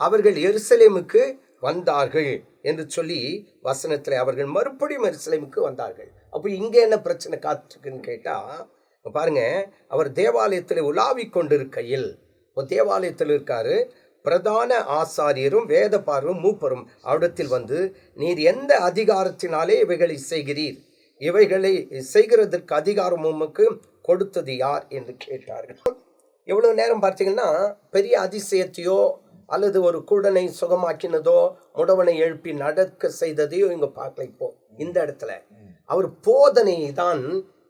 அவர்கள் எருசலேமுக்கு வந்தார்கள் என்று சொல்லி வசனத்தில் அவர்கள் மறுபடியும் எருசலேமுக்கு வந்தார்கள். அப்போ இங்கே என்ன பிரச்சனை காத்துருக்குன்னு கேட்டால் பாருங்க, அவர் தேவாலயத்தில் உலாவி கொண்டிருக்கையில், தேவாலயத்தில் இருக்காரு, பிரதான ஆசாரியரும் வேத பார்வரும் மூப்பரும் அவரிடத்தில் நீர் எந்த அதிகாரத்தினாலே இவைகளை செய்கிறீர், இவைகளை செய்கிறதற்கு அதிகாரம் உமக்கு கொடுத்தது யார் என்று கேட்டார்கள். எவ்வளோ நேரம் பார்த்தீங்கன்னா பெரிய அதிசயத்தையோ அல்லது ஒரு குருடனை சுகமாக்கினதோ முடவனை எழுப்பி நடக்க செய்ததையோ இங்கே பார்க்கல. இப்போ இந்த இடத்துல அவர் போதனை தான்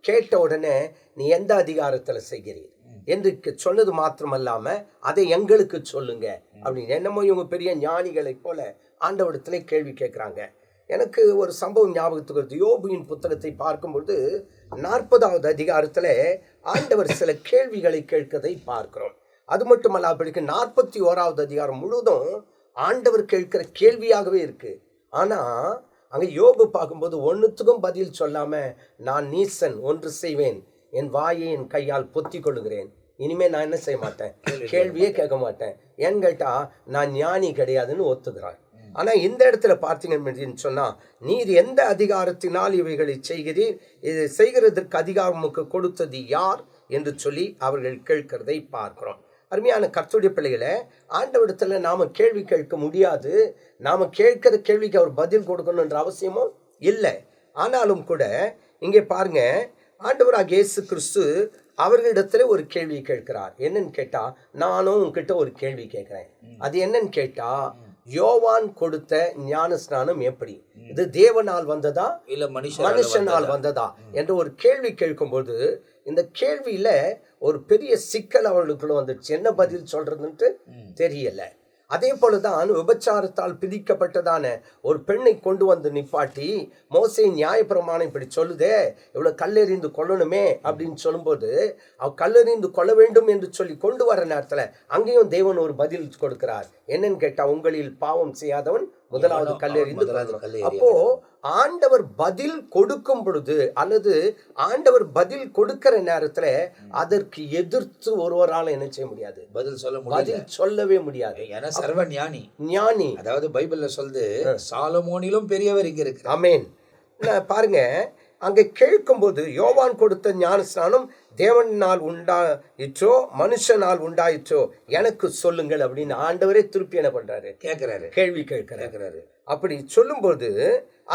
கேட்ட உடனே நீ எந்த அதிகாரத்தில் செய்கிறீர் என்று சொன்னது மாத்திரமல்லாமல் அதை எங்களுக்கு சொல்லுங்க அப்படின்னு என்னமோ இவங்க பெரிய ஞானிகளை போல ஆண்டவரிடத்துல கேள்வி கேட்குறாங்க. எனக்கு ஒரு சம்பவம் ஞாபகத்துக்கு வருது. யோபுவின் புத்தகத்தை பார்க்கும்பொழுது 40வது அதிகாரத்தில் ஆண்டவர் சில கேள்விகளை கேட்கதை பார்க்கிறோம். அது மட்டுமல்ல, அப்படி 41வது அதிகாரம் முழுவதும் ஆண்டவர் கேட்கிற கேள்வியாகவே இருக்கு. ஆனால் அங்கே யோபு பார்க்கும்போது ஒன்றுத்துக்கும் பதில் சொல்லாமல், நான் நீசன், ஒன்று செய்வேன், என் வாயை என் கையால் பொத்தி கொள்ளுகிறேன், இனிமேல் நான் என்ன செய்ய மாட்டேன், கேள்வியே கேட்க மாட்டேன், ஏன்னு கேட்டால் நான் ஞானி கிடையாதுன்னு ஒத்துக்கிறான். ஆனால் இந்த இடத்துல பார்த்தீங்கன்னு சொன்னால், நீர் எந்த அதிகாரத்தினால் இவைகளை செய்கிறீர், இதை செய்கிறதற்கு அதிகாரமுக்கு கொடுத்தது யார் என்று சொல்லி அவர்கள் கேட்கிறதை பார்க்கிறோம். அருமையான கர்த்தருடைய பிள்ளைகளை, ஆண்டவரிடத்தில் நாம் கேள்வி கேட்க முடியாது. நாம் கேட்கிற கேள்விக்கு அவர் பதில் கொடுக்கணுன்ற அவசியமும் இல்லை. ஆனாலும் கூட இங்கே பாருங்க, ஆண்டவராகிய இயேசு கிறிஸ்து அவர்களிடத்துல ஒரு கேள்வி கேட்கிறார். என்னன்னு கேட்டால், நானும் உங்ககிட்ட ஒரு கேள்வி கேட்குறேன். அது என்னன்னு கேட்டால், யோவான் கொடுத்த ஞான ஸ்நானம் எப்படி, இது தேவனால் வந்ததா இல்ல மனுஷனால் வந்ததா என்ற ஒரு கேள்வி கேட்கும்போது, இந்த கேள்வியில ஒரு பெரிய சிக்கல் அவர்களுக்குள்ள வந்துடுச்சு. என்ன பதில் சொல்றதுன்ட்டு தெரியல. அதே போலதான் விபச்சாரத்தால் பிதிக்கப்பட்டதான ஒரு பெண்ணை கொண்டு வந்து நிப்பாட்டி, மோசேயின் நியாயப்பிரமாணம் இப்படி சொல்லுதே, இவ்வளவு கல்லெறிந்து கொள்ளணுமே அப்படின்னு சொல்லும்போது, அவ கல்லெறிந்து கொள்ள வேண்டும் என்று சொல்லி கொண்டு வர நேரத்துல அங்கேயும் தேவன் ஒரு பதில் கொடுக்கிறார். என்னன்னு கேட்டா, உங்களில் பாவம் செய்யாதவன் முதலாவது கல்லெறிந்து. அப்போ ஆண்டவர் பதில் கொடுக்கும் பொழுது அல்லது ஆண்டவர் பதில் கொடுக்கிற நேரத்துல அதற்கு எதிர்த்து ஒருவரால் என்ன செய்ய முடியாது, பதில் சொல்லவே முடியாது. ஏன்னா சர்வ ஞானி, ஞானி, அதாவது பைபிள்ல சொல்லுது, சாலமோனிலும் பெரியவர் இங்க இருக்கு. ஆமென். பாருங்க, அங்கே கேட்கும்போது யோவான் கொடுத்த ஞானஸ்நானம் தேவனால் உண்டாயிற்றோ மனுஷனால் உண்டாயிற்றோ எனக்கு சொல்லுங்கள் அப்படின்னு ஆண்டவரே திருப்பி என்ன பண்றாரு, கேட்கிறாரு, கேள்வி கேட்கிறாரு. அப்படி சொல்லும்போது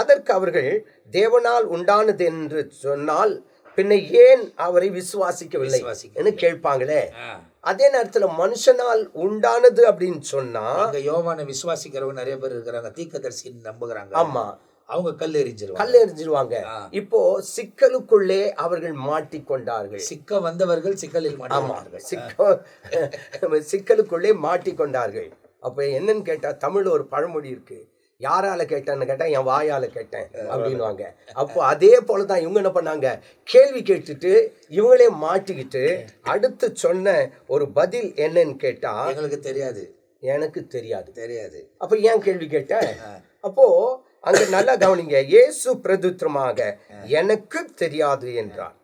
அதற்கு அவர்கள் தேவனால் உண்டானது என்று சொன்னால் பின்ன ஏன் அவரை விசுவாசிக்கவில்லை என்று கேட்பாங்களே. அதே நேரத்துல மனுஷனால் உண்டானது அப்படின்னு சொன்னா அங்க யோவானை விசுவாசிக்கிறவங்க நிறைய பேர் இருக்கிறாங்க, தீர்க்கதரிசின்னு நம்புகிறாங்க. ஆமா, அவங்க கல் எறிஞ்சிருவாங்க. இப்போ சிக்கலுக்குள்ளே அவர்கள் மாட்டிக்கொண்டார்கள். சிக்க வந்தவர்கள் சிக்கலில் மாட்டினார்கள். சிக்கலுக்குள்ளே மாட்டிக்கொண்டார்கள். அப்ப என்னன்னு கேட்டா, தமிழ்ல ஒரு பழமொழி இருக்கு, யாரால கேட்டேன்னு கேட்டா என் வாயால கேட்டேன் அப்படின்வாங்க. அப்போ அதே போலதான் இவங்க என்ன பண்ணாங்க, கேள்வி கேட்டுட்டு இவங்களே மாட்டிக்கிட்டு அடுத்து சொன்ன ஒரு பதில் என்னன்னு கேட்டா, எங்களுக்கு தெரியாது, எனக்கு தெரியாது. அப்ப ஏன் கேள்வி கேட்டேன்? அப்போ அங்க நல்லா கவனிங்க, இயேசு பிரதுத்திரமாக எனக்கு தெரியாது என்றார்.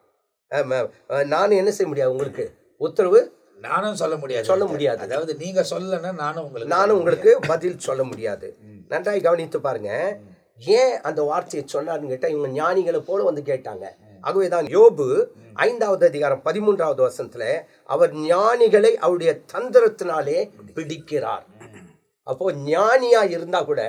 நான் என்ன செய்ய முடியாது, உங்களுக்கு உத்தரவு நானும் சொல்ல முடியாது. அதாவது நீங்க சொல்லனா நானும் உங்களுக்கு பதில் சொல்ல முடியாது. நன்றாய் கவனித்து பாருங்க, ஏன் அந்த வார்த்தையை சொன்னார்னு கேட்டா, இவங்க ஞானிகளை போல வந்து கேட்டாங்க. ஆகவேதான் யோபு 5வது அதிகாரம் 13வது வசனத்துல அவர் ஞானிகளை அவருடைய தந்திரத்தினாலே பிடிக்கிறார். அப்போ ஞானியா இருந்தா கூட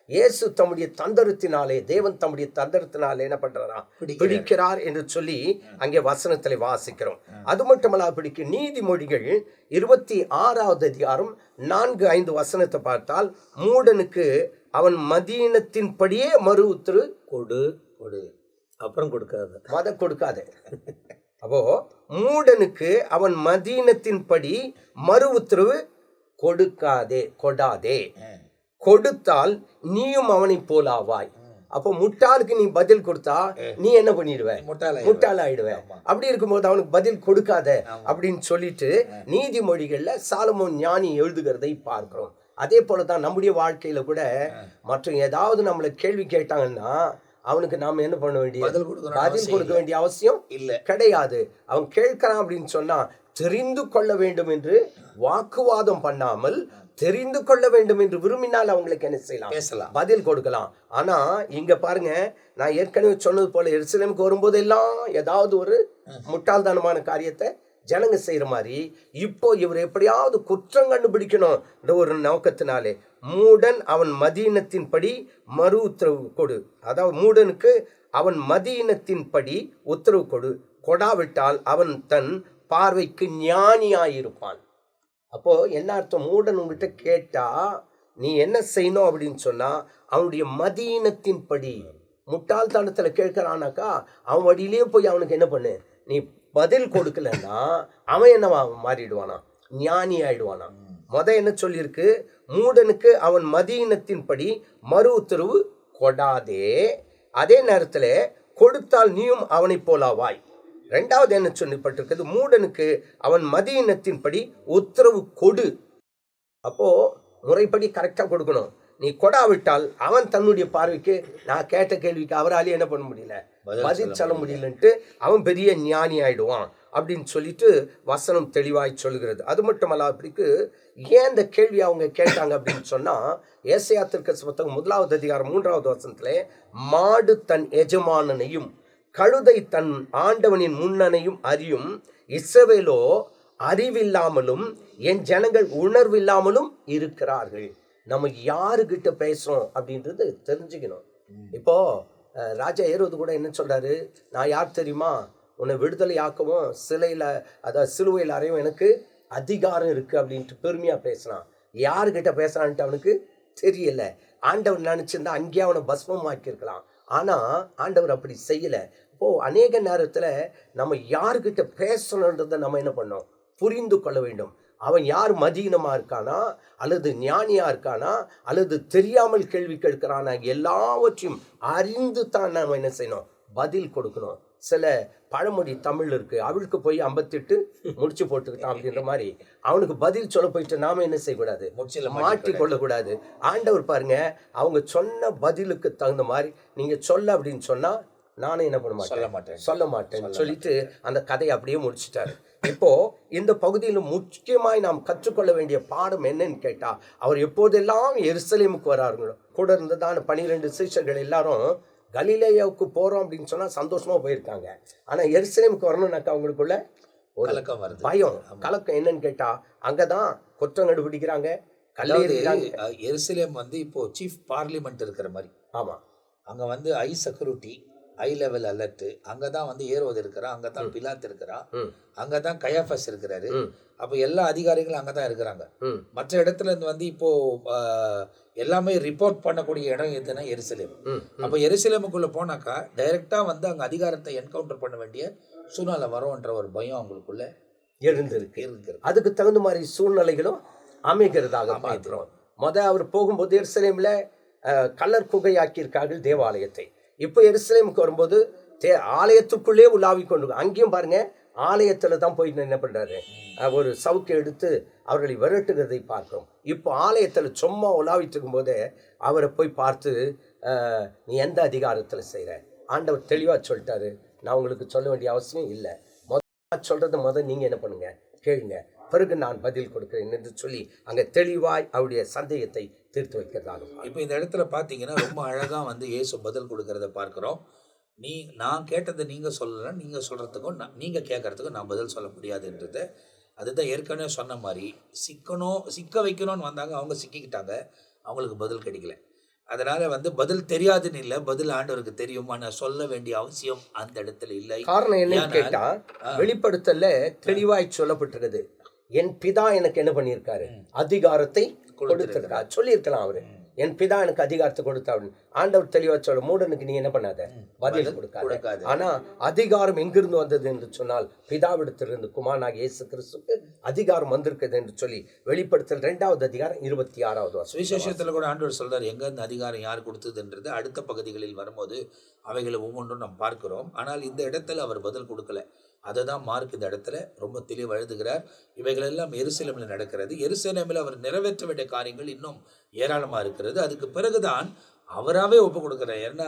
இயேசு தம்முடைய தந்திரத்தினாலே, தேவன் தம்முடைய தந்திரத்தினாலே என்ன பண்றாரா, பிடிக்கிறார் என்று சொல்லி அங்கே வசனத்திலே வாசிக்கிறோம். அது மட்டுமல்ல, பிடிக்க நீதிமொழிகள் 26வது அதிகாரம் 4-5 வசனத்தை பார்த்தால், மூடனுக்கு அவன் மதீனத்தின்படியே மறு உத்தரவு கொடு, அப்புறம் கொடுக்காத. அப்போ மூடனுக்கு அவன் மதீனத்தின்படி மறு உத்தரவு கொடாதே, கொடுத்தால் நீயும் அவனை போலாவாய். அப்போ முட்டாளுக்கு நீ பதில் கொடுத்தா நீ என்ன பண்ணிடுவ, முட்டாள் ஆயிடுவ. அப்படி இருக்கும்போது அவனுக்கு பதில் கொடுக்காத அப்படின்னு சொல்லிட்டு நீதிமொழிகள்ல சாலமோன் ஞானி எழுதுகிறதை பார்க்கிறோம். அதே போலதான் நம்முடைய வாழ்க்கையில கூட மற்ற ஏதாவது நம்மளை கேள்வி கேட்டாங்கன்னா அவனுக்கு நாம என்ன பண்ண பதில் கொடுக்க வேண்டிய அவசியம் கிடையாது. அவன் கேட்கிறான் அப்படின்னு சொன்னா தெரிந்து கொள்ள வேண்டும் என்று வாக்குவாதம் பண்ணாமல், தெரிந்து கொள்ள வேண்டும் என்று விரும்பினால் அவங்களுக்கு என்ன செய்யலாம், பதில் கொடுக்கலாம். ஆனா இங்க பாருங்க, நான் ஏற்கனவே சொன்னது போல எருசலேமுக்கு வரும்போது எல்லாம் ஏதாவது ஒரு முட்டாள்தனமான காரியத்தை ஜனங்க செய்யற மாதிரி, இப்போ இவர் எப்படியாவது குற்றம் கண்டுபிடிக்கணும் என்ற ஒரு நோக்கத்தினாலே, மூடன் அவன் மதீனத்தின்படி மறு உத்தரவு கொடு, அதாவது மூடனுக்கு அவன் மதீனத்தின்படி உத்தரவு கொடாவிட்டால் அவன் தன் பார்வைக்கு ஞானியாயிருப்பான். அப்போ என்ன அர்த்தம், மூடன் உங்ககிட்ட கேட்டா நீ என்ன செய்யணும் அப்படின்னு சொன்னா, அவனுடைய மதீனத்தின்படி, முட்டாள்தனத்துல கேட்கிறானாக்கா அவன் வழியிலேயே போய் அவனுக்கு என்ன பண்ணு, நீ பதில் கொடுக்கலன்னா அவன் என்ன மாறிடுவானா, ஞானி ஆயிடுவானா. என்ன சொல்லியிருக்கு, மூடனுக்கு அவன் மதீனத்தின்படி மறு உத்தரவு கொடாதே, அதே நேரத்துல கொடுத்தால் நீயும் அவனை போலாவாய். 2வது என்ன சொல்லப்பட்டிருக்கிறது, மூடனுக்கு அவன் மதீனத்தின்படி உத்தரவு கொடு. அப்போ முறைப்படி கரெக்டா கொடுக்கணும். நீ கொடாவிட்டால் அவன் தன்னுடைய பார்வைக்கு, நான் கேட்ட கேள்விக்கு அவராலே என்ன பண்ண முடியல, பதில் சொல்ல முடியலன்ட்டு அவன் பெரிய ஞானி ஆயிடுவான் அப்படின்னு சொல்லிட்டு வசனம் தெளிவாய் சொல்கிறது. அது மட்டுமல்ல, அப்படிக்கு ஏன் இந்த கேள்வி அவங்க கேட்டாங்க அப்படின்னு சொன்னா, ஏசாயா தீர்க்கதரிசி புத்தகம் 1வது அதிகாரம் 3வது வசனத்திலே, மாடு தன் எஜமானனையும் கழுதை தன் ஆண்டவனின் முன்னனையும் அறியும், இஸ்ரவேலோ அறிவில்லாமலும் என் ஜனங்கள் உணர்வில்லாமலும் இருக்கிறார்கள். நம்ம யாருக்கிட்ட பேசுறோம் அப்படின்றது தெரிஞ்சுக்கணும். இப்போ ராஜா ஏரோது கூட என்ன சொல்றாரு, நான் யார் தெரியுமா, உன்னை விடுதலை ஆக்கவும் சிலுவையில் அறையும் எனக்கு அதிகாரம் இருக்கு அப்படின்ட்டு பெருமையா பேசுறான். யாருக்கிட்ட பேசுறான்ட்டு அவனுக்கு தெரியல. ஆண்டவர் நினைச்சிருந்தா அங்கேயே அவனை பஸ்மமாக்கியிருக்கலாம். ஆனா ஆண்டவர் அப்படி செய்யல. இப்போ அநேக நேரத்துல நம்ம யாருக்கிட்ட பேசணுன்றதை நம்ம என்ன பண்ணோம், புரிந்து கொள்ள வேண்டும். அவன் யார் மதீனமா இருக்கானா, அல்லது ஞானியா இருக்கானா, அல்லது தெரியாமல் கேள்வி கேட்கிறானா, எல்லாவற்றையும் அறிந்து தான் நம்ம என்ன செய்யணும், பதில் கொடுக்கணும். சில பழமொழி தமிழ் இருக்கு, அவளுக்கு போய் 58 முடிச்சு போட்டுக்கிட்டான் அப்படின்ற மாதிரி அவனுக்கு பதில் சொல்ல போயிட்டு நாம என்ன செய்யக்கூடாது, மாற்றி கொள்ளக்கூடாது. ஆண்டவர் பாருங்க, அவங்க சொன்ன பதிலுக்கு தகுந்த மாதிரி நீங்க சொல்ல அப்படின்னு சொன்னா நானும் என்ன பண்ண மாட்டேன், சொல்ல மாட்டேன் சொல்லிட்டு அந்த கதையை அப்படியே முடிச்சுட்டாரு. இப்போ இந்த பகுதியில் முக்கியமாய் நாம் கற்றுக்கொள்ள வேண்டிய பாடம் என்னன்னு கேட்டா, அவர் எப்போதெல்லாம் எருசலேமுக்கு வராருங்களோ, கூட இருந்ததான 12 சீஷர்கள் எல்லாரும் கலிலேயாவுக்கு போறோம் அப்படின்னு சொன்னா சந்தோஷமா போயிருக்காங்க. ஆனா எருசலேமுக்கு வரணும்னாக்கா அவங்களுக்குள்ள ஒரு பயம், கலக்கம். என்னன்னு கேட்டா, அங்கதான் குற்றம் கண்டுபிடிக்கிறாங்க, எருசலேம் இப்போ சீஃப் பார்லிமெண்ட் இருக்கிற மாதிரி. ஆமா, அங்க high security, high level alert. அங்கதான் வந்து ஏரோது இருக்கிறான், அங்கதான் பிலாத் இருக்கிறான், அங்கதான் கயாஃபஸ் இருக்கிறாரு. அப்போ எல்லா அதிகாரிகளும் அங்கதான் இருக்கிறாங்க. மற்ற இடத்துல இருந்து வந்து இப்போ எல்லாமே ரிப்போர்ட் பண்ணக்கூடிய இடம் எதுனா எருசலேம். அப்போ எருசலேமுக்குள்ள போனாக்கா டைரக்டா வந்து அங்க அதிகாரத்தை என்கவுண்டர் பண்ண வேண்டிய சூழ்நிலை வரும்ன்ற ஒரு பயம் அவங்களுக்குள்ள எழுந்திருக்கு. அதுக்கு தகுந்த மாதிரி சூழ்நிலைகளும் அமைகிறதாக பார்க்கிறோம். அவர் போகும்போது எருசலேம்ல கல்லர் குகையாக்கியிருக்கார்கள் தேவாலயத்தை. இப்போ எருசலேமுக்கு வரும்போது ஆலயத்துக்குள்ளே உலாவி கொண்டு, அங்கேயும் பாருங்க ஆலயத்துல தான் போய் என்ன பண்றாரு, ஒரு சவுக்கை எடுத்து அவர்களை விரட்டுகிறதை பார்க்கிறோம். இப்போ ஆலயத்துல சும்மா உலாவிட்டு இருக்கும் போதே அவரை போய் பார்த்து நீ எந்த அதிகாரத்துல செய்யற? ஆண்டவர் தெளிவா சொல்லிட்டாரு, நான் உங்களுக்கு சொல்ல வேண்டிய அவசியம் இல்லை, சொல்றதை நீங்க என்ன பண்ணுங்க, கேளுங்க, பிறகு நான் பதில் கொடுக்கிறேன் என்று சொல்லி அங்க தெளிவாய் அவருடைய சந்தேகத்தை தீர்த்து வைக்கிறதாக. இப்போ இந்த இடத்துல பார்த்தீங்கன்னா ரொம்ப அழகா வந்து இயேசு பதில் கொடுக்கறத பார்க்கிறோம். நான் கேட்டதை நீங்க சொல்லலாம், நீங்க சொல்றதுக்கும் நீங்க கேட்கறதுக்கும் நான் பதில் சொல்ல முடியாதுன்றத. அதுதான் ஏற்கனவே சொன்ன மாதிரி சிக்க வைக்கணும்னு வந்தாங்க, அவங்க சிக்கிக்கிட்டாங்க, அவங்களுக்கு பதில் கிடைக்கல. அதனால வந்து பதில் தெரியாதுன்னு இல்லை, பதில் ஆண்டவருக்கு தெரியுமா, நான் சொல்ல வேண்டிய அவசியம் அந்த இடத்துல இல்லை. காரணம் என்னன்னு கேட்டா, வெளிப்படுத்தல தெளிவாய் சொல்லப்பட்டிருக்குது, என் பிதா எனக்கு என்ன பண்ணியிருக்காரு, அதிகாரத்தை கொடுத்திருக்காரு. சொல்லியிருக்கலாம் அவரு, என் பிதா எனக்கு அதிகாரத்தை கொடுத்தாரு. ஆண்டவர் தெளிவா சொல்ல, மூடனுக்கு நீ என்ன பண்ணாத, பதில் கொடுக்காது. ஆனா அதிகாரம் எங்கிருந்து வந்தது என்று சொன்னால், பிதாவிடத்திலிருந்து குமாரனாகிய இயேசு கிறிஸ்துவுக்கு அதிகாரம் வந்திருக்குது என்று சொல்லி வெளிப்படுத்தல் 2வது அதிகாரம் 26வது வசனம். சுவிசேஷத்துல கூட ஆண்டவர் சொல்றாரு, எங்க இந்த அதிகாரம் யார் கொடுத்ததுன்றது அடுத்த பகுதிகளில் வரும்போது அவைகளை ஒவ்வொன்றும் நாம் பார்க்கிறோம். ஆனால் இந்த இடத்துல அவர் பதில் கொடுக்கல. அதை தான் மார்க் இந்த இடத்துல ரொம்ப தெளிவாக எழுதுகிறார். இவைகளெல்லாம் எருசலேமில் நடக்கிறது. எருசலேமில் அவர் நிறைவேற்ற வேண்டிய காரியங்கள் இன்னும் ஏராளமாக இருக்கிறது. அதுக்கு பிறகுதான் அவராகவே ஒப்பு கொடுக்குறார். ஏன்னா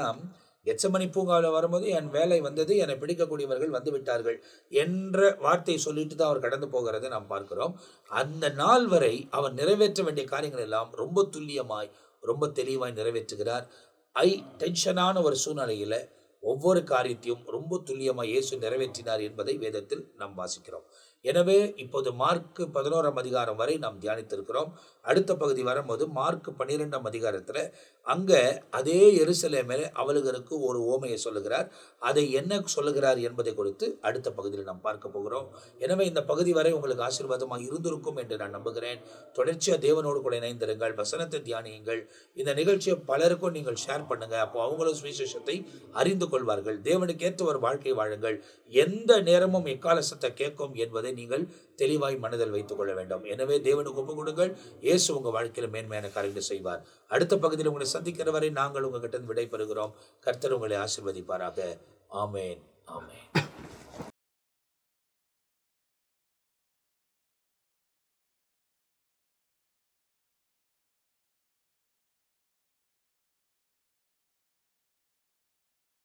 கெத்செமனி பூங்காவில் வரும்போது என் வேலை வந்தது, என்னை பிடிக்கக்கூடியவர்கள் வந்து விட்டார்கள் என்ற வார்த்தையை சொல்லிட்டு தான் அவர் கடந்து போகிறதை நாம் பார்க்கிறோம். அந்த நாள் வரை அவர் நிறைவேற்ற வேண்டிய காரியங்கள் எல்லாம் ரொம்ப துல்லியமாய் ரொம்ப தெளிவாய் நிறைவேற்றுகிறார். டென்ஷனான ஒரு சூழ்நிலையில் ஒவ்வொரு காரியத்தையும் ரொம்ப துல்லியமாக இயேசு நிறைவேற்றினார் என்பதை வேதத்தில் நாம் வாசிக்கிறோம். எனவே இப்போது மார்க் 11ஆம் அதிகாரம் வரை நாம் தியானித்திருக்கிறோம். அடுத்த பகுதி வரும்போது மார்க் 12ஆம் அதிகாரத்தில் அங்கே அதே எருசலேமில் அவளுக்கு ஒரு ஓமையை சொல்லுகிறார். அதை என்ன சொல்லுகிறார் என்பதை குறித்து அடுத்த பகுதியில் நாம் பார்க்க போகிறோம். எனவே இந்த பகுதி வரை உங்களுக்கு ஆசீர்வாதமாக இருந்திருக்கும் என்று நான் நம்புகிறேன். தொடர்ச்சியாக தேவனோடு கூட இணைந்திருங்கள், வசனத்தை தியானியுங்கள். இந்த நிகழ்ச்சியை பலருக்கும் நீங்கள் ஷேர் பண்ணுங்க. அப்போ அவங்களும் சுவிசேஷத்தை அறிந்து கொள்வார்கள். தேவனுக்கு ஏற்ற ஒரு வாழ்க்கை வாழுங்கள். எந்த நேரமும் எக்காலசத்தை கேட்கும் என்பதை நீங்கள் தெளிவாய் மனதில் வைத்துக் கொள்ள வேண்டும். எனவே தேவனுக்கு ஒப்புக் கொடுங்கள். இயேசு உங்க வாழ்க்கையில மேன்மையான காரியங்களை செய்வார். அடுத்த பகுதியில் உங்களை சந்திக்கிற வரை நாங்கள் உங்ககிட்ட விடை பெறுகிறோம். கர்த்தர் உங்களை ஆசீர்வதிப்பாராக. ஆமேன், ஆமேன்.